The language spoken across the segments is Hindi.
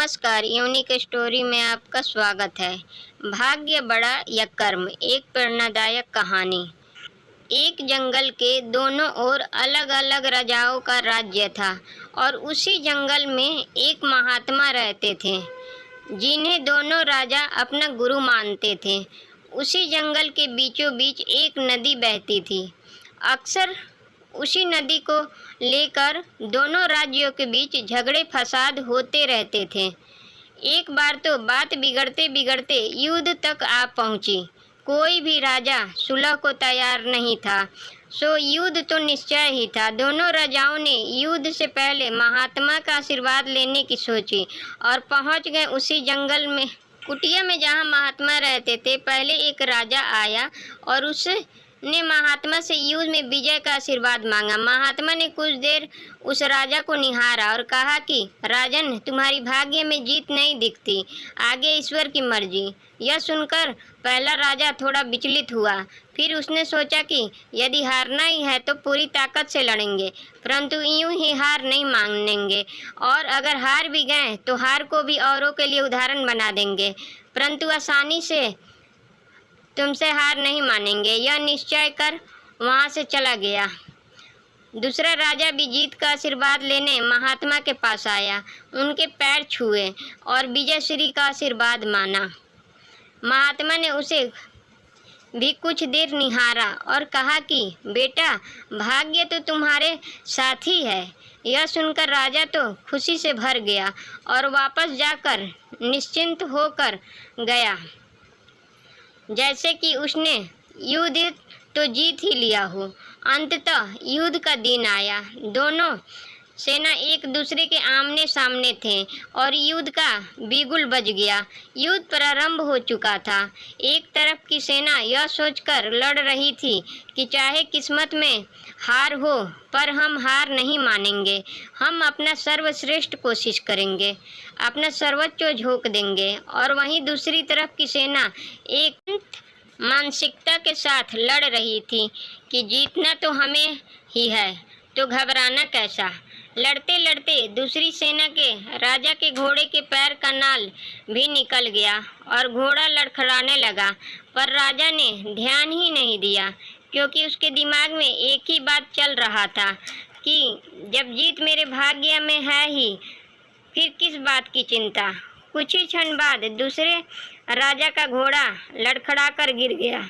नमस्कार, यूनिक स्टोरी में आपका स्वागत है। भाग्य बड़ा या कर्म, एक प्रेरणादायक कहानी। एक जंगल के दोनों ओर अलग अलग राजाओं का राज्य था और उसी जंगल में एक महात्मा रहते थे जिन्हें दोनों राजा अपना गुरु मानते थे। उसी जंगल के बीचों बीच एक नदी बहती थी। अक्सर उसी नदी को लेकर दोनों राज्यों के बीच झगड़े फसाद होते रहते थे। एक बार तो बात बिगड़ते बिगड़ते युद्ध तक आ पहुंची। कोई भी राजा सुलह को तैयार नहीं था, सो युद्ध तो निश्चय ही था। दोनों राजाओं ने युद्ध से पहले महात्मा का आशीर्वाद लेने की सोची और पहुंच गए उसी जंगल में, कुटिया में जहां महात्मा रहते थे। पहले एक राजा आया और उसने महात्मा से युद्ध में विजय का आशीर्वाद मांगा। महात्मा ने कुछ देर उस राजा को निहारा और कहा कि राजन, तुम्हारी भाग्य में जीत नहीं दिखती, आगे ईश्वर की मर्जी। यह सुनकर पहला राजा थोड़ा विचलित हुआ। फिर उसने सोचा कि यदि हारना ही है तो पूरी ताकत से लड़ेंगे, परंतु यूं ही हार नहीं मानेंगे, और अगर हार भी गए तो हार को भी औरों के लिए उदाहरण बना देंगे, परंतु आसानी से तुमसे हार नहीं मानेंगे। यह निश्चय कर वहां से चला गया। दूसरा राजा भी जीत का आशीर्वाद लेने महात्मा के पास आया, उनके पैर छुए और विजय श्री का आशीर्वाद माना। महात्मा ने उसे भी कुछ देर निहारा और कहा कि बेटा, भाग्य तो तुम्हारे साथ ही है। यह सुनकर राजा तो खुशी से भर गया और वापस जाकर निश्चिंत होकर गया, जैसे कि उसने युद्ध तो जीत ही लिया हो। अंततः युद्ध का दिन आया। दोनों सेना एक दूसरे के आमने सामने थे और युद्ध का बिगुल बज गया। युद्ध प्रारंभ हो चुका था। एक तरफ की सेना यह सोचकर लड़ रही थी कि चाहे किस्मत में हार हो, पर हम हार नहीं मानेंगे, हम अपना सर्वश्रेष्ठ कोशिश करेंगे, अपना सर्वोच्च झोंक देंगे। और वहीं दूसरी तरफ की सेना एक मानसिकता के साथ लड़ रही थी कि जीतना तो हमें ही है, तो घबराना कैसा। लड़ते लड़ते दूसरी सेना के राजा के घोड़े के पैर का नाल भी निकल गया और घोड़ा लड़खड़ाने लगा, पर राजा ने ध्यान ही नहीं दिया, क्योंकि उसके दिमाग में एक ही बात चल रहा था कि जब जीत मेरे भाग्य में है ही, फिर किस बात की चिंता। कुछ ही क्षण बाद दूसरे राजा का घोड़ा लड़खड़ाकर गिर गया,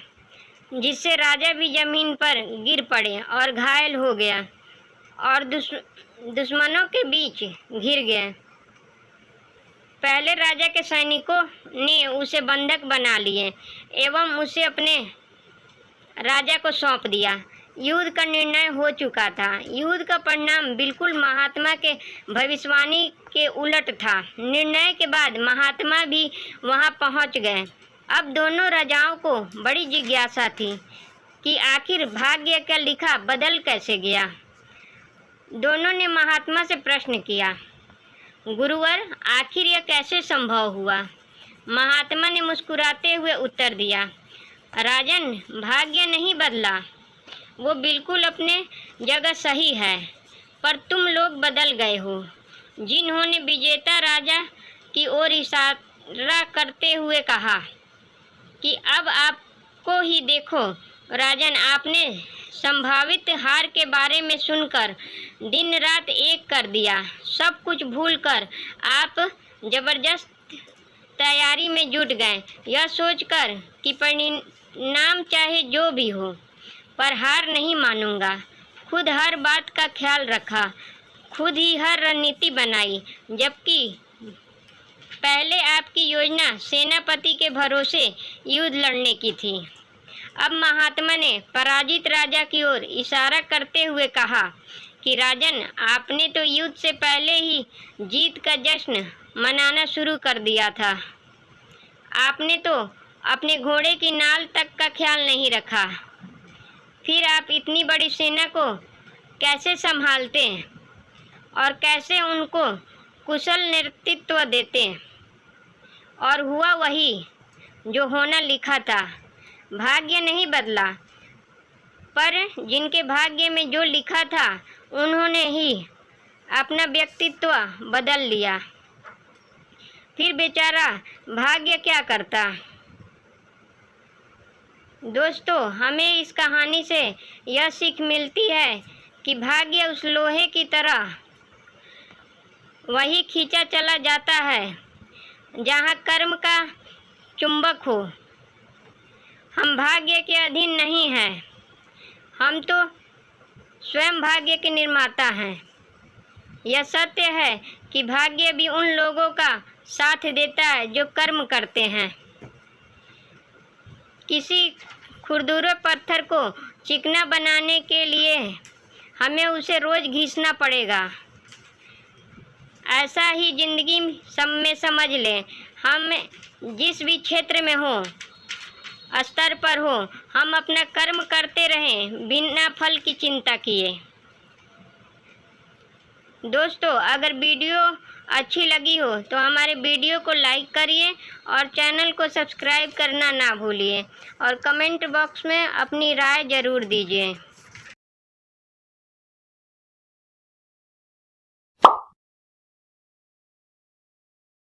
जिससे राजा भी जमीन पर गिर पड़े और घायल हो गया और दुश्मनों के बीच घिर गए। पहले राजा के सैनिकों ने उसे बंधक बना लिए एवं उसे अपने राजा को सौंप दिया। युद्ध का निर्णय हो चुका था। युद्ध का परिणाम बिल्कुल महात्मा के भविष्यवाणी के उलट था। निर्णय के बाद महात्मा भी वहां पहुंच गए। अब दोनों राजाओं को बड़ी जिज्ञासा थी कि आखिर भाग्य का लिखा बदल कैसे गया। दोनों ने महात्मा से प्रश्न किया, गुरुवर, आखिर यह कैसे संभव हुआ। महात्मा ने मुस्कुराते हुए उत्तर दिया, राजन, भाग्य नहीं बदला, वो बिल्कुल अपने जगह सही है, पर तुम लोग बदल गए हो। जिन्होंने विजेता राजा की ओर इशारा करते हुए कहा कि अब आपको ही देखो। राजन, आपने संभावित हार के बारे में सुनकर दिन रात एक कर दिया। सब कुछ भूलकर आप जबरदस्त तैयारी में जुट गए, यह सोचकर कि परिणाम चाहे जो भी हो, पर हार नहीं मानूंगा। खुद हर बात का ख्याल रखा, खुद ही हर रणनीति बनाई, जबकि पहले आपकी योजना सेनापति के भरोसे युद्ध लड़ने की थी। अब महात्मा ने पराजित राजा की ओर इशारा करते हुए कहा कि राजन, आपने तो युद्ध से पहले ही जीत का जश्न मनाना शुरू कर दिया था। आपने तो अपने घोड़े की नाल तक का ख्याल नहीं रखा। फिर आप इतनी बड़ी सेना को कैसे संभालते और कैसे उनको कुशल नेतृत्व देते। और हुआ वही जो होना लिखा था। भाग्य नहीं बदला, पर जिनके भाग्य में जो लिखा था उन्होंने ही अपना व्यक्तित्व बदल लिया। फिर बेचारा भाग्य क्या करता। दोस्तों, हमें इस कहानी से यह सीख मिलती है कि भाग्य उस लोहे की तरह वही खींचा चला जाता है जहाँ कर्म का चुंबक हो। हम भाग्य के अधीन नहीं हैं, हम तो स्वयं भाग्य के निर्माता हैं। यह सत्य है कि भाग्य भी उन लोगों का साथ देता है जो कर्म करते हैं। किसी खुरदुरे पत्थर को चिकना बनाने के लिए हमें उसे रोज घिसना पड़ेगा। ऐसा ही जिंदगी में समझ लें, हम जिस भी क्षेत्र में हो, स्तर पर हो, हम अपना कर्म करते रहें बिना फल की चिंता किए। दोस्तों, अगर वीडियो अच्छी लगी हो तो हमारे वीडियो को लाइक करिए और चैनल को सब्सक्राइब करना ना भूलिए और कमेंट बॉक्स में अपनी राय ज़रूर दीजिए।